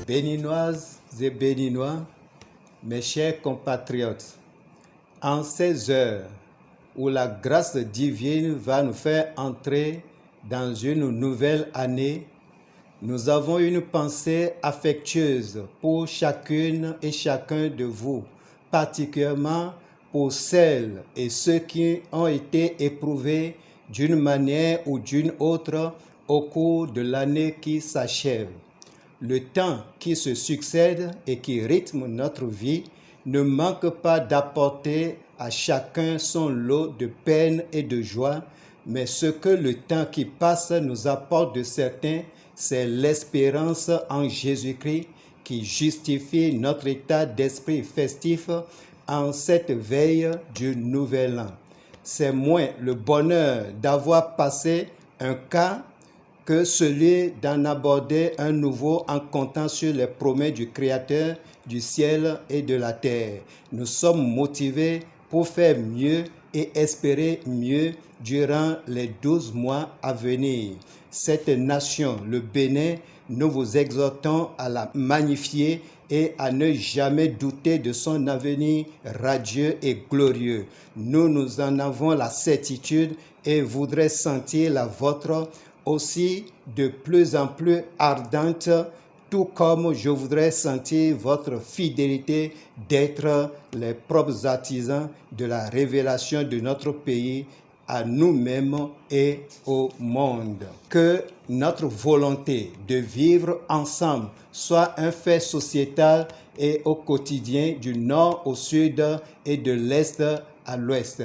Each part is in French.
Béninoises et Béninois, mes chers compatriotes, en ces heures où la grâce divine va nous faire entrer dans une nouvelle année, nous avons une pensée affectueuse pour chacune et chacun de vous, particulièrement pour celles et ceux qui ont été éprouvés d'une manière ou d'une autre au cours de l'année qui s'achève. Le temps qui se succède et qui rythme notre vie ne manque pas d'apporter à chacun son lot de peine et de joie, mais ce que le temps qui passe nous apporte de certain, c'est l'espérance en Jésus-Christ qui justifie notre état d'esprit festif en cette veille du Nouvel An. C'est moins le bonheur d'avoir passé un cas que celui d'en aborder un nouveau en comptant sur les promesses du Créateur du ciel et de la terre. Nous sommes motivés pour faire mieux et espérer mieux durant les 12 mois à venir. Cette nation, le Bénin, nous vous exhortons à la magnifier et à ne jamais douter de son avenir radieux et glorieux. Nous en avons la certitude et voudraient sentir la vôtre aussi de plus en plus ardente, tout comme je voudrais sentir votre fidélité d'être les propres artisans de la révélation de notre pays à nous-mêmes et au monde. Que notre volonté de vivre ensemble soit un fait sociétal et au quotidien du nord au sud et de l'est à l'ouest.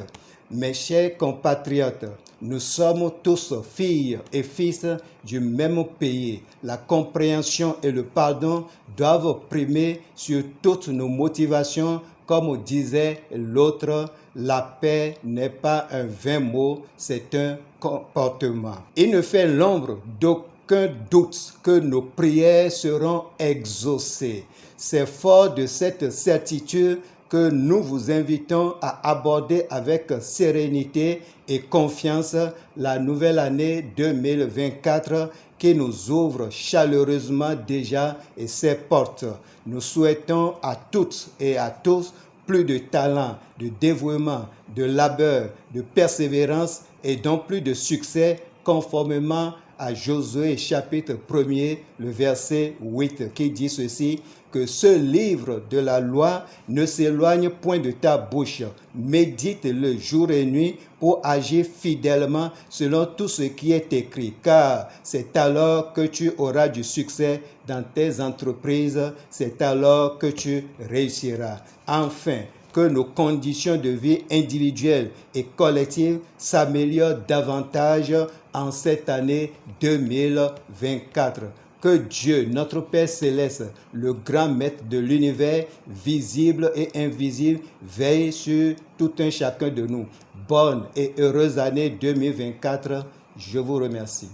Mes chers compatriotes, nous sommes tous filles et fils du même pays. La compréhension et le pardon doivent primer sur toutes nos motivations. Comme disait l'autre, la paix n'est pas un vain mot, c'est un comportement. Il ne fait l'ombre d'aucun doute que nos prières seront exaucées. C'est fort de cette certitude que nous vous invitons à aborder avec sérénité et confiance la nouvelle année 2024 qui nous ouvre chaleureusement déjà et ses portes. Nous souhaitons à toutes et à tous plus de talent, de dévouement, de labeur, de persévérance et donc plus de succès conformément à Josué chapitre 1er, le verset 8 qui dit ceci, que ce livre de la loi ne s'éloigne point de ta bouche. Médite-le jour et nuit pour agir fidèlement selon tout ce qui est écrit, car c'est alors que tu auras du succès dans tes entreprises, c'est alors que tu réussiras. Enfin, que nos conditions de vie individuelles et collectives s'améliorent davantage en cette année 2024. Que Dieu, notre Père Céleste, le grand maître de l'univers, visible et invisible, veille sur tout un chacun de nous. Bonne et heureuse année 2024. Je vous remercie.